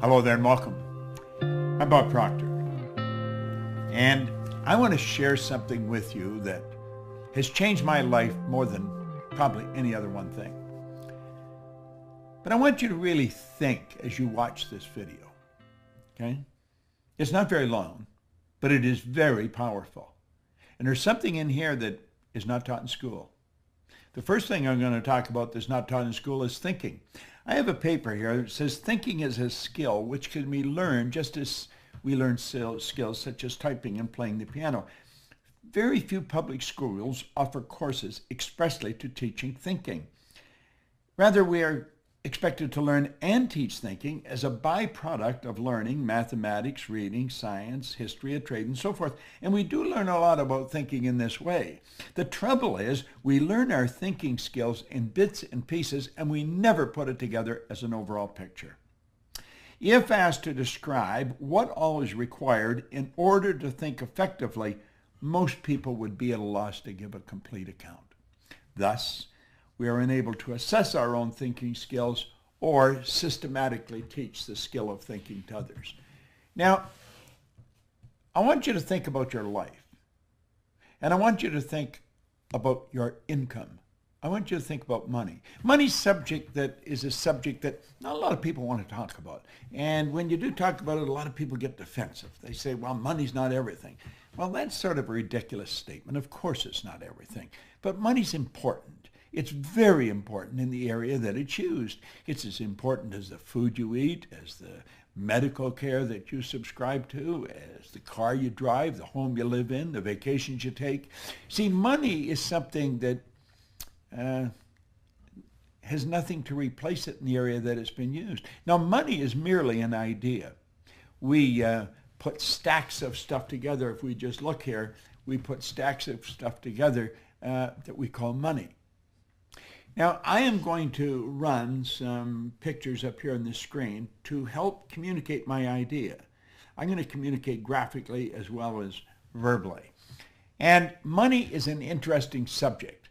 Hello there and welcome. I'm Bob Proctor, and I want to share something with you that has changed my life more than probably any other one thing. But I want you to really think as you watch this video, okay? It's not very long, but it is very powerful. And there's something in here that is not taught in school. The first thing I'm going to talk about that's not taught in school is thinking. I have a paper here that says thinking is a skill which can be learned just as we learn skills such as typing and playing the piano. Very few public schools offer courses expressly to teaching thinking. Rather, we are expected to learn and teach thinking as a byproduct of learning mathematics, reading, science, history, trade, and so forth. And we do learn a lot about thinking in this way. The trouble is we learn our thinking skills in bits and pieces, and we never put it together as an overall picture. If asked to describe what all is required in order to think effectively, most people would be at a loss to give a complete account. Thus, we are unable to assess our own thinking skills or systematically teach the skill of thinking to others. Now, I want you to think about your life, and I want you to think about your income. I want you to think about money. Money's subject that is a subject that not a lot of people want to talk about. And when you do talk about it, a lot of people get defensive. They say, well, money's not everything. Well, that's sort of a ridiculous statement. Of course it's not everything. But money's important. It's very important in the area that it's used. It's as important as the food you eat, as the medical care that you subscribe to, as the car you drive, the home you live in, the vacations you take. See, money is something that has nothing to replace it in the area that it's been used. Now, money is merely an idea. We put stacks of stuff together. If we just look here, we put stacks of stuff together that we call money. Now, I am going to run some pictures up here on the screen to help communicate my idea. I'm going to communicate graphically as well as verbally. And money is an interesting subject.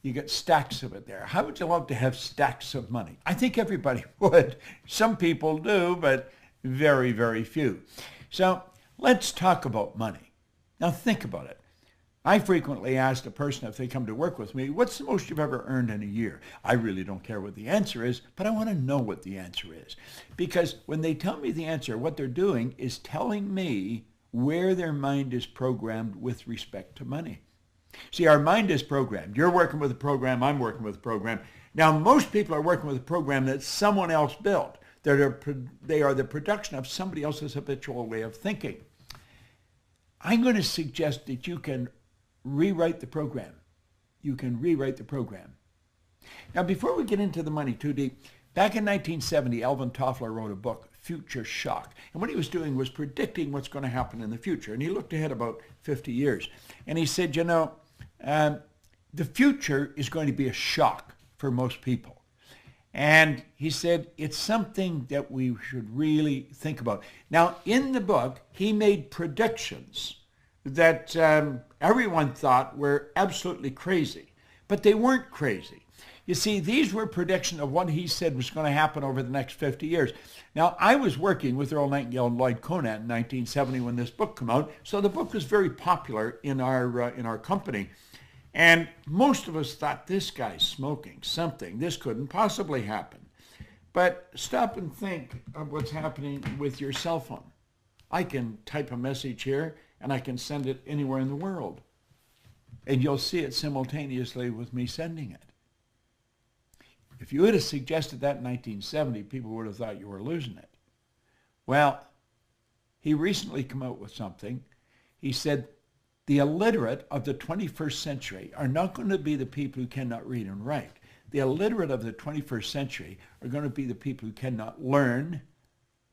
You get stacks of it there. How would you love to have stacks of money? I think everybody would. Some people do, but very, very few. So let's talk about money. Now think about it. I frequently ask a person if they come to work with me, what's the most you've ever earned in a year? I really don't care what the answer is, but I want to know what the answer is. Because when they tell me the answer, what they're doing is telling me where their mind is programmed with respect to money. See, our mind is programmed. You're working with a program, I'm working with a program. Now, most people are working with a program that someone else built. They are the production of somebody else's habitual way of thinking. I'm going to suggest that you can rewrite the program. You can rewrite the program. Now, before we get into the money too deep, back in 1970, Alvin Toffler wrote a book, Future Shock. And what he was doing was predicting what's going to happen in the future. And he looked ahead about 50 years. And he said, you know, the future is going to be a shock for most people. And he said, it's something that we should really think about. Now, in the book, he made predictions that everyone thought were absolutely crazy, but they weren't crazy. You see, these were predictions of what he said was going to happen over the next 50 years. Now, I was working with Earl Nightingale and Lloyd Conant in 1970 when this book came out, so the book was very popular in our company. And most of us thought, this guy's smoking something. This couldn't possibly happen. But stop and think of what's happening with your cell phone. I can type a message here, and I can send it anywhere in the world. And you'll see it simultaneously with me sending it. If you would have suggested that in 1970, people would have thought you were losing it. Well, he recently came out with something. He said, the illiterate of the 21st century are not going to be the people who cannot read and write. The illiterate of the 21st century are going to be the people who cannot learn,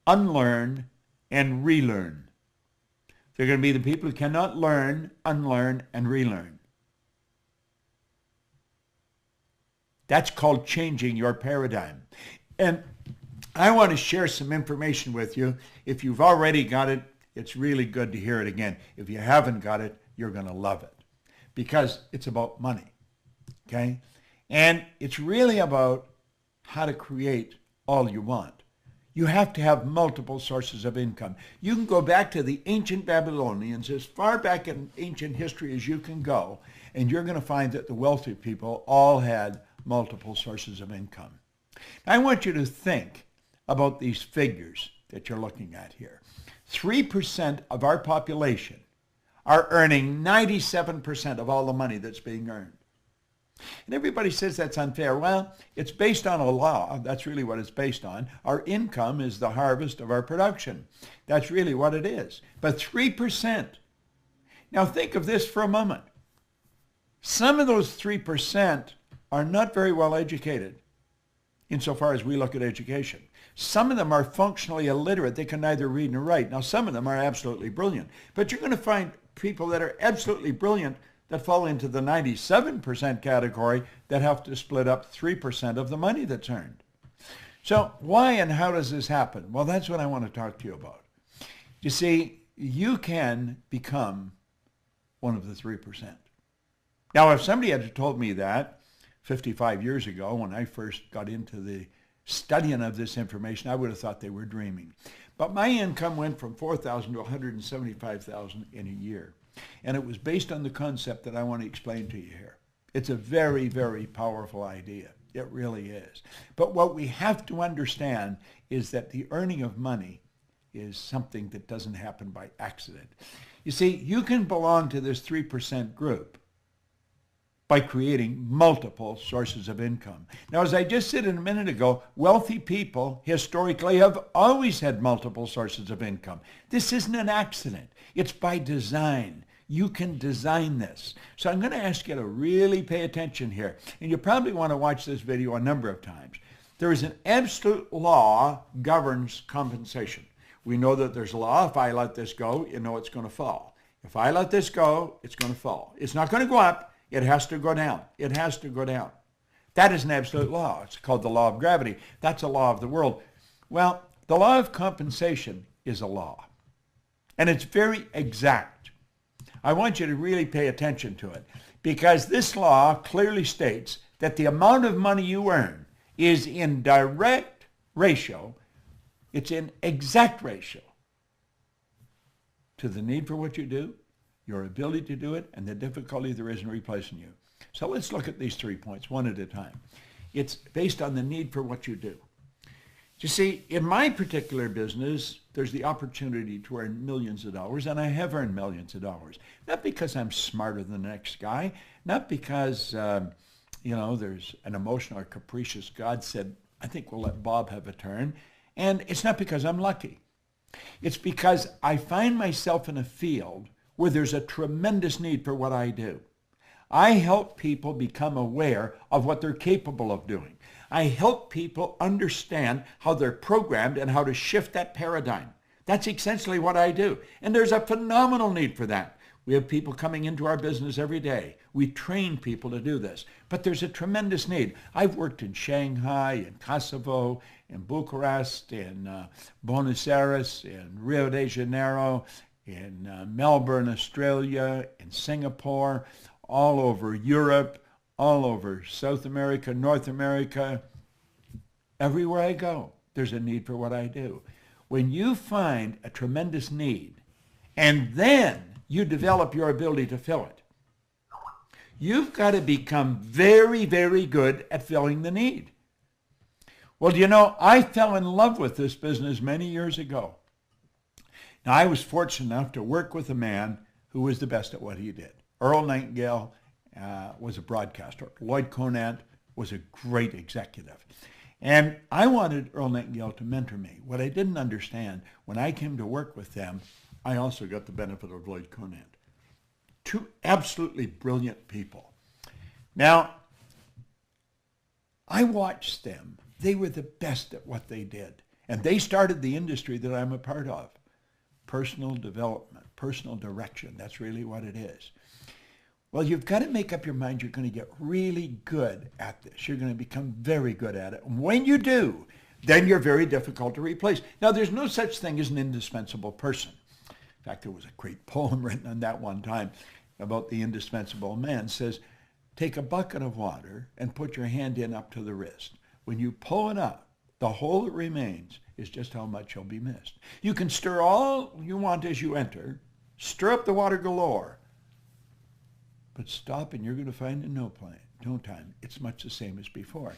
unlearn, and relearn. They're going to be the people who cannot learn, unlearn, and relearn. That's called changing your paradigm. And I want to share some information with you. If you've already got it, it's really good to hear it again. If you haven't got it, you're going to love it because it's about money, okay? And it's really about how to create all you want. You have to have multiple sources of income. You can go back to the ancient Babylonians, as far back in ancient history as you can go, and you're going to find that the wealthy people all had multiple sources of income. Now, I want you to think about these figures that you're looking at here. 3% of our population are earning 97% of all the money that's being earned. And everybody says that's unfair. Well, it's based on a law. That's really what it's based on. Our income is the harvest of our production. That's really what it is. But 3%. Now think of this for a moment. Some of those 3% are not very well educated insofar as we look at education. Some of them are functionally illiterate. They can neither read nor write. Now, some of them are absolutely brilliant. But you're going to find people that are absolutely brilliant that fall into the 97% category that have to split up 3% of the money that's earned. So why and how does this happen? Well, that's what I want to talk to you about. You see, you can become one of the 3%. Now, if somebody had told me that 55 years ago when I first got into the studying of this information, I would have thought they were dreaming. But my income went from $4,000 to $175,000 in a year. And it was based on the concept that I want to explain to you here. It's a very, very powerful idea. It really is. But what we have to understand is that the earning of money is something that doesn't happen by accident. You see, you can belong to this 3% group by creating multiple sources of income. Now, as I just said a minute ago, wealthy people historically have always had multiple sources of income. This isn't an accident. It's by design. You can design this. So I'm going to ask you to really pay attention here. And you probably want to watch this video a number of times. There is an absolute law governs compensation. We know that there's a law. If I let this go, you know it's going to fall. If I let this go, it's going to fall. It's not going to go up. It has to go down. It has to go down. That is an absolute law. It's called the law of gravity. That's a law of the world. Well, the law of compensation is a law. And it's very exact. I want you to really pay attention to it because this law clearly states that the amount of money you earn is in direct ratio, it's in exact ratio to the need for what you do, your ability to do it, and the difficulty there is in replacing you. So let's look at these 3 points one at a time. It's based on the need for what you do. You see, in my particular business, there's the opportunity to earn millions of dollars, and I have earned millions of dollars. Not because I'm smarter than the next guy, not because, there's an emotional or capricious God said, I think we'll let Bob have a turn, and it's not because I'm lucky. It's because I find myself in a field where there's a tremendous need for what I do. I help people become aware of what they're capable of doing. I help people understand how they're programmed and how to shift that paradigm. That's essentially what I do. And there's a phenomenal need for that. We have people coming into our business every day. We train people to do this. But there's a tremendous need. I've worked in Shanghai, in Kosovo, in Bucharest, in Buenos Aires, in Rio de Janeiro, in Melbourne, Australia, in Singapore, all over Europe, all over South America, North America. Everywhere I go, there's a need for what I do. When you find a tremendous need, and then you develop your ability to fill it, you've got to become very, very good at filling the need. Well, I fell in love with this business many years ago. Now, I was fortunate enough to work with a man who was the best at what he did. Earl Nightingale was a broadcaster. Lloyd Conant was a great executive. And I wanted Earl Nightingale to mentor me. What I didn't understand, when I came to work with them, I also got the benefit of Lloyd Conant. Two absolutely brilliant people. Now, I watched them. They were the best at what they did. And they started the industry that I'm a part of. Personal development, personal direction. That's really what it is. Well, you've got to make up your mind you're going to get really good at this. You're going to become very good at it. And when you do, then you're very difficult to replace. Now, there's no such thing as an indispensable person. In fact, there was a great poem written on that one time about the indispensable man. It says, take a bucket of water and put your hand in up to the wrist. When you pull it up, The whole that remains is just how much shall be missed. You can stir all you want as you enter, stir up the water galore, but stop and you're going to find in no time it's much the same as before.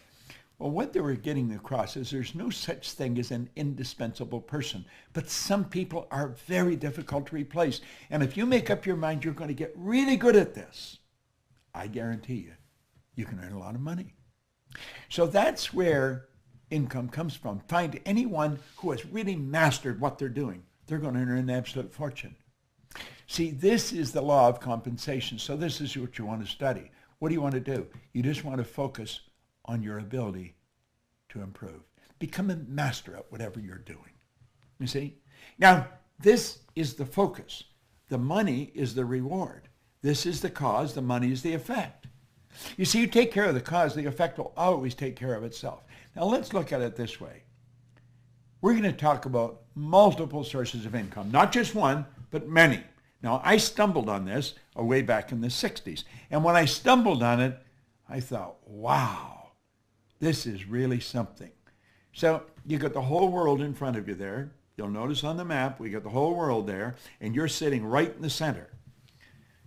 Well, what they were getting across is there's no such thing as an indispensable person, but some people are very difficult to replace. And if you make up your mind you're going to get really good at this, I guarantee you can earn a lot of money. So that's where income comes from. Find anyone who has really mastered what they're doing. They're going to earn an absolute fortune. See, this is the law of compensation. So this is what you want to study. What do you want to do? You just want to focus on your ability to improve. Become a master at whatever you're doing. You see? Now, this is the focus. The money is the reward. This is the cause. The money is the effect. You see, you take care of the cause, the effect will always take care of itself. Now, let's look at it this way. We're going to talk about multiple sources of income. Not just one, but many. Now, I stumbled on this way back in the 60s. And when I stumbled on it, I thought, wow, this is really something. So you got the whole world in front of you there. You'll notice on the map, we got the whole world there, and you're sitting right in the center.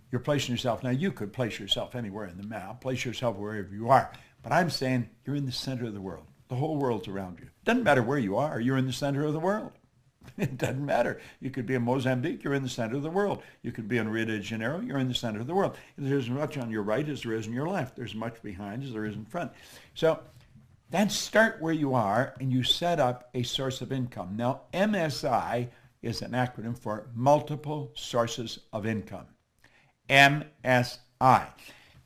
You're placing yourself. Now, you could place yourself anywhere in the map. Place yourself wherever you are. But I'm saying you're in the center of the world. The whole world's around you. Doesn't matter where you are. You're in the center of the world. It doesn't matter. You could be in Mozambique. You're in the center of the world. You could be in Rio de Janeiro. You're in the center of the world. There's as much on your right as there is on your left. There's as much behind as there is in front. So then start where you are, and you set up a source of income. Now, MSI is an acronym for multiple sources of income. MSI.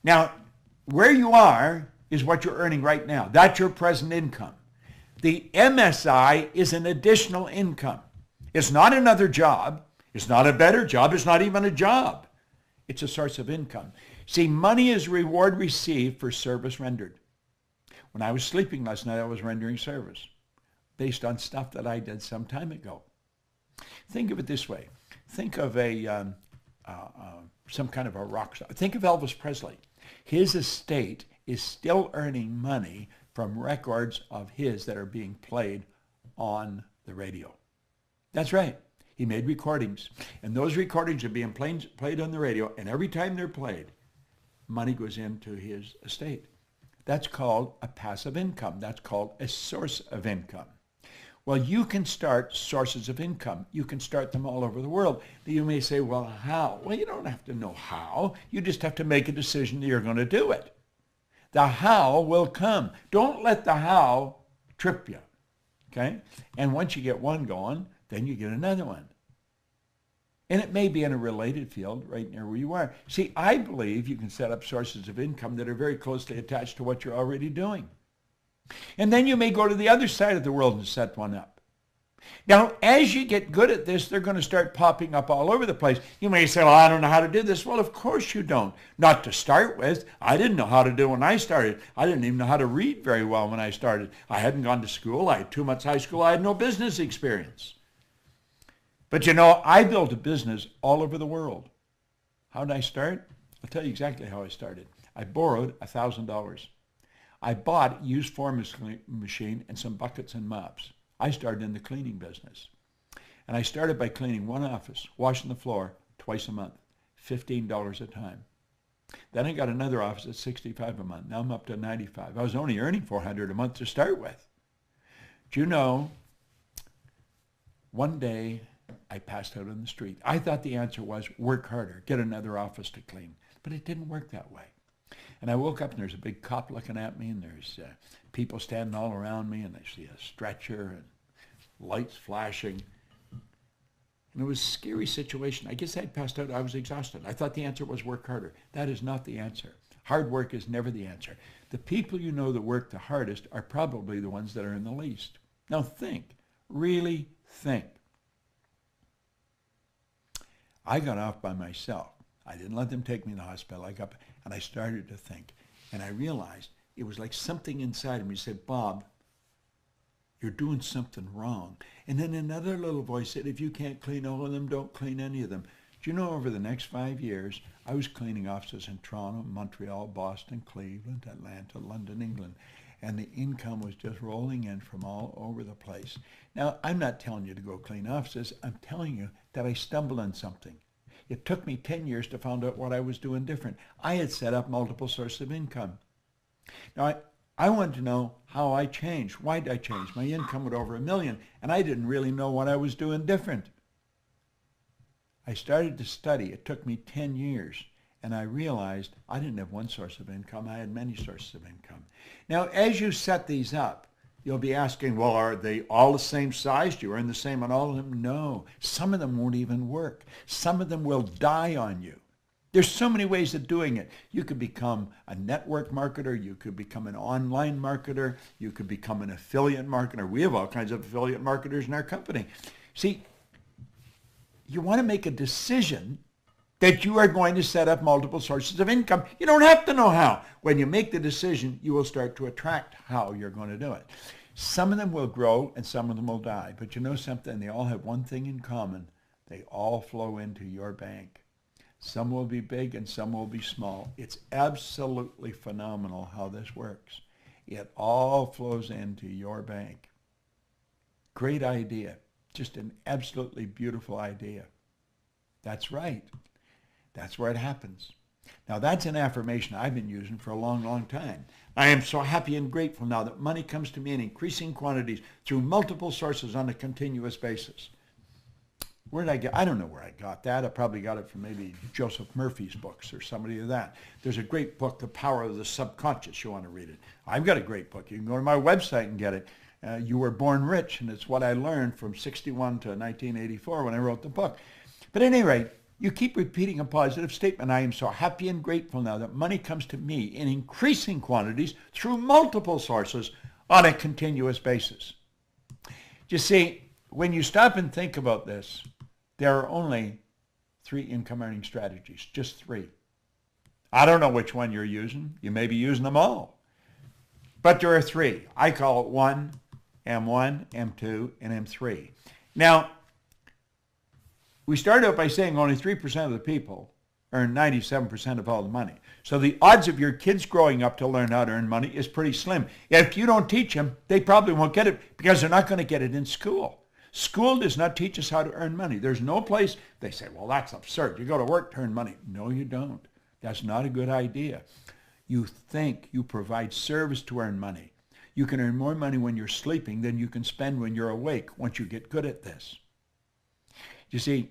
Now, where you are is what you're earning right now. That's your present income. The MSI is an additional income. It's not another job. It's not a better job. It's not even a job. It's a source of income. See, money is reward received for service rendered. When I was sleeping last night, I was rendering service based on stuff that I did some time ago. Think of it this way. Think of some kind of a rock star. Think of Elvis Presley. His estate is still earning money from records of his that are being played on the radio. That's right. He made recordings, and those recordings are being played on the radio, and every time they're played, money goes into his estate. That's called a passive income. That's called a source of income. Well, you can start sources of income. You can start them all over the world. You may say, well, how? Well, you don't have to know how. You just have to make a decision that you're going to do it. The how will come. Don't let the how trip you, okay? And once you get one going, then you get another one. And it may be in a related field right near where you are. See, I believe you can set up sources of income that are very closely attached to what you're already doing. And then you may go to the other side of the world and set one up. Now, as you get good at this, they're going to start popping up all over the place. You may say, well, I don't know how to do this. Well, of course you don't. Not to start with. I didn't know how to do it when I started. I didn't even know how to read very well when I started. I hadn't gone to school. I had 2 months high school. I had no business experience. But you know, I built a business all over the world. How did I start? I'll tell you exactly how I started. I borrowed $1,000. I bought a used forming machine and some buckets and mops. I started in the cleaning business. And I started by cleaning one office, washing the floor twice a month, $15 a time. Then I got another office at $65 a month. Now I'm up to $95. I was only earning $400 a month to start with. Do you know, one day I passed out on the street. I thought the answer was work harder, get another office to clean. But it didn't work that way. And I woke up and there's a big cop looking at me, and there's people standing all around me, and I see a stretcher and lights flashing. And it was a scary situation. I guess I'd passed out. I was exhausted. I thought the answer was work harder. That is not the answer. Hard work is never the answer. The people you know that work the hardest are probably the ones that are in the least. Now think. Really think. I got off by myself. I didn't let them take me to the hospital. I got up and I started to think. And I realized it was like something inside of me said, Bob, you're doing something wrong. And then another little voice said, if you can't clean all of them, don't clean any of them. Do you know, over the next 5 years, I was cleaning offices in Toronto, Montreal, Boston, Cleveland, Atlanta, London, England. and the income was just rolling in from all over the place. Now, I'm not telling you to go clean offices. I'm telling you that I stumbled on something. It took me 10 years to find out what I was doing different. I had set up multiple sources of income. Now, I wanted to know how I changed. Why did I change? My income went over $1 million, and I didn't really know what I was doing different. I started to study. It took me 10 years, and I realized I didn't have one source of income. I had many sources of income. Now, as you set these up, you'll be asking, well, are they all the same size? Do you earn the same on all of them? No. Some of them won't even work. Some of them will die on you. There's so many ways of doing it. You could become a network marketer. You could become an online marketer. You could become an affiliate marketer. We have all kinds of affiliate marketers in our company. See, you want to make a decision that you are going to set up multiple sources of income. You don't have to know how. When you make the decision, you will start to attract how you're going to do it. Some of them will grow and some of them will die. But you know something? They all have one thing in common. They all flow into your bank. Some will be big and some will be small. It's absolutely phenomenal how this works. It all flows into your bank. Great idea. Just an absolutely beautiful idea. That's right. That's where it happens. Now, that's an affirmation I've been using for a long, long time. I am so happy and grateful now that money comes to me in increasing quantities through multiple sources on a continuous basis. Where did I get? I don't know where I got that. I probably got it from maybe Joseph Murphy's books or somebody of that. There's a great book, The Power of the Subconscious. You want to read it. I've got a great book. You can go to my website and get it. You Were Born Rich, and it's what I learned from 61 to 1984 when I wrote the book. But at any rate, you keep repeating a positive statement. I am so happy and grateful now that money comes to me in increasing quantities through multiple sources on a continuous basis. You see, when you stop and think about this, there are only 3 income earning strategies, just 3. I don't know which one you're using. You may be using them all. But there are 3. I call it 1, M1, M2, and M3. Now, we started out by saying only 3% of the people earn 97% of all the money. So the odds of your kids growing up to learn how to earn money is pretty slim. If you don't teach them, they probably won't get it because they're not going to get it in school. School does not teach us how to earn money. There's no place, they say, well, that's absurd. You go to work to earn money. No, you don't. That's not a good idea. You think you provide service to earn money. You can earn more money when you're sleeping than you can spend when you're awake once you get good at this. You see,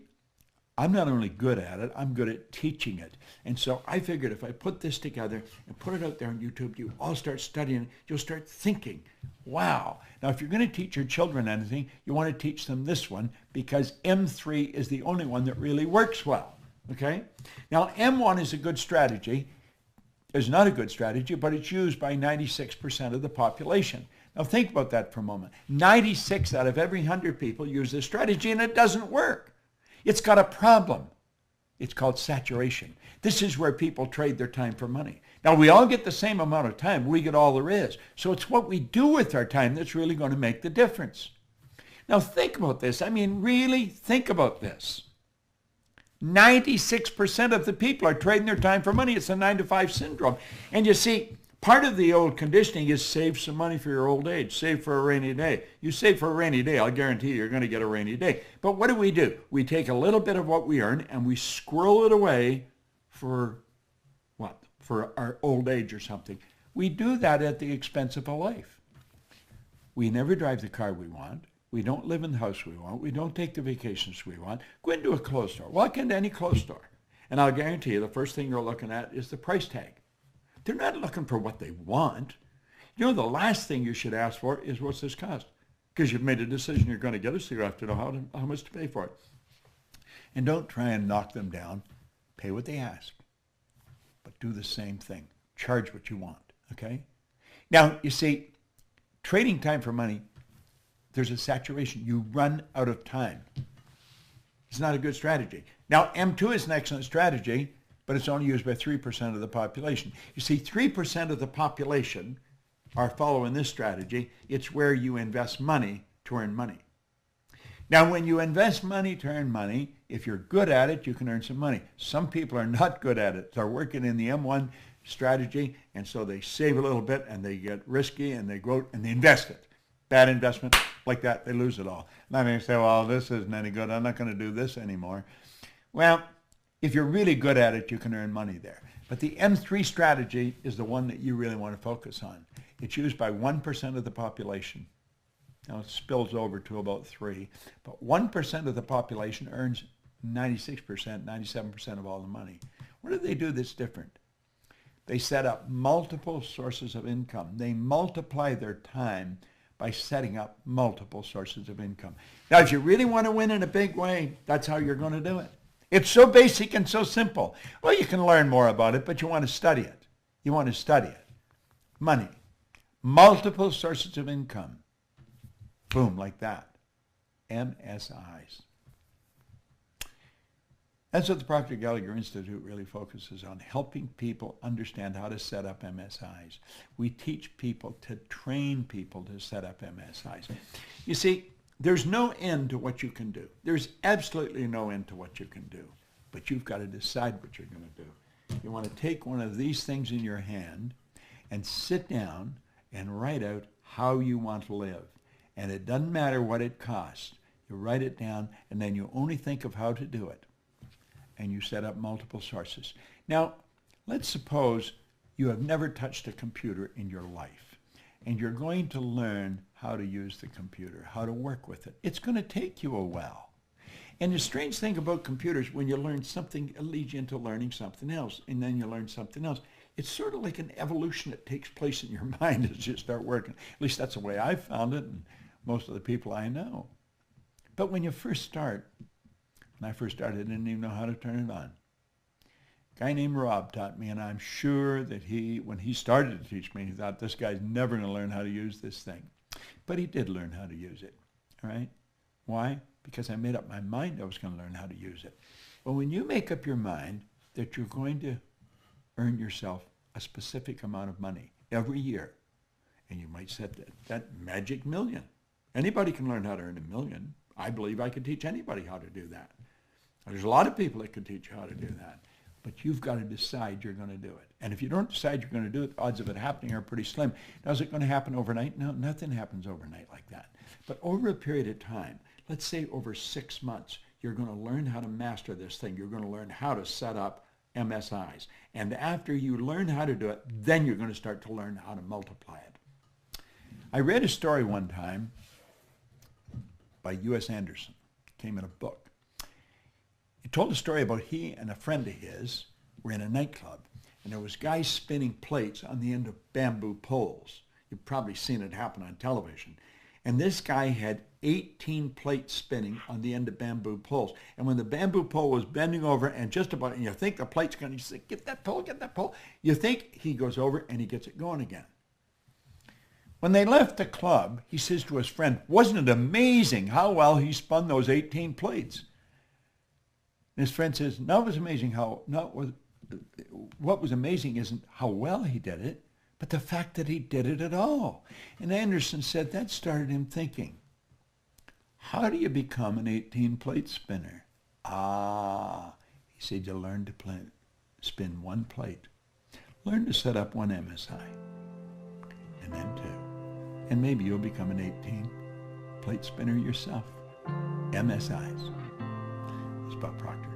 I'm not only good at it, I'm good at teaching it. And so I figured if I put this together and put it out there on YouTube, you all start studying, you'll start thinking, wow. Now, if you're going to teach your children anything, you want to teach them this one because M3 is the only one that really works well, okay? Now, M1 is a good strategy. It's not a good strategy, but it's used by 96% of the population. Now, think about that for a moment. 96 out of every 100 people use this strategy, and it doesn't work. It's got a problem. It's called saturation. This is where people trade their time for money. Now, we all get the same amount of time. We get all there is. So it's what we do with our time that's really going to make the difference. Now, think about this. I mean, really think about this. 96% of the people are trading their time for money. It's a 9-to-5 syndrome. And you see, part of the old conditioning is save some money for your old age. Save for a rainy day. You save for a rainy day, I'll guarantee you're going to get a rainy day. But what do? We take a little bit of what we earn and we squirrel it away for what? For our old age or something. We do that at the expense of a life. We never drive the car we want. We don't live in the house we want. We don't take the vacations we want. Go into a clothes store. Walk into any clothes store. And I'll guarantee you the first thing you're looking at is the price tag. They're not looking for what they want. You know, the last thing you should ask for is, what's this cost? Because you've made a decision you're going to get it, so you have to know how much to pay for it. And don't try and knock them down. Pay what they ask. But do the same thing. Charge what you want, okay? Now, you see, trading time for money, there's a saturation. You run out of time. It's not a good strategy. Now, M2 is an excellent strategy, but it's only used by 3% of the population. You see, 3% of the population are following this strategy. It's where you invest money to earn money. Now, when you invest money to earn money, if you're good at it, you can earn some money. Some people are not good at it. They're working in the M1 strategy, and so they save a little bit and they get risky and they go and they invest it. Bad investment, like that, they lose it all. Now they say, well, this isn't any good. I'm not going to do this anymore. Well, if you're really good at it, you can earn money there. But the M3 strategy is the one that you really want to focus on. It's used by 1% of the population. Now it spills over to about 3%, but 1% of the population earns 96%, 97% of all the money. What do they do that's different? They set up multiple sources of income. They multiply their time by setting up multiple sources of income. Now, if you really want to win in a big way, that's how you're going to do it. It's so basic and so simple. Well, you can learn more about it, but you want to study it. You want to study it. Money. Multiple sources of income. Boom, like that. MSIs. That's what the Proctor Gallagher Institute really focuses on, helping people understand how to set up MSIs. We teach people to train people to set up MSIs. You see, there's no end to what you can do. There's absolutely no end to what you can do, but you've got to decide what you're going to do. You want to take one of these things in your hand and sit down and write out how you want to live. And it doesn't matter what it costs. You write it down, and then you only think of how to do it. And you set up multiple sources. Now, let's suppose you have never touched a computer in your life, and you're going to learn how to use the computer, how to work with it. It's going to take you a while. And the strange thing about computers, when you learn something, it leads you into learning something else, and then you learn something else. It's sort of like an evolution that takes place in your mind as you start working. At least that's the way I found it, and most of the people I know. But when you first start, when I first started, I didn't even know how to turn it on. A guy named Rob taught me, and I'm sure that when he started to teach me, he thought, this guy's never going to learn how to use this thing. But he did learn how to use it, all right? Why? Because I made up my mind I was going to learn how to use it. Well, when you make up your mind that you're going to earn yourself a specific amount of money every year, and you might set that magic million. Anybody can learn how to earn $1 million. I believe I could teach anybody how to do that. There's a lot of people that could teach you how to do that. But you've got to decide you're going to do it. And if you don't decide you're going to do it, the odds of it happening are pretty slim. Now, is it going to happen overnight? No, nothing happens overnight like that. But over a period of time, let's say over 6 months, you're going to learn how to master this thing. You're going to learn how to set up MSIs. And after you learn how to do it, then you're going to start to learn how to multiply it. I read a story one time by U.S. Anderson. It came in a book. He told a story about he and a friend of his were in a nightclub, and there was guys spinning plates on the end of bamboo poles. You've probably seen it happen on television. And this guy had 18 plates spinning on the end of bamboo poles. And when the bamboo pole was bending over and just about, and you think the plate's going to, you say, get that pole. You think he goes over and he gets it going again. When they left the club, he says to his friend, wasn't it amazing how well he spun those 18 plates? And his friend says, no, it was amazing what was amazing isn't how well he did it, but the fact that he did it at all. And Anderson said that started him thinking, how do you become an 18-plate spinner? He said, you learn to spin one plate. Learn to set up one MSI, and then 2. And maybe you'll become an 18-plate spinner yourself. MSIs. It's Bob Proctor.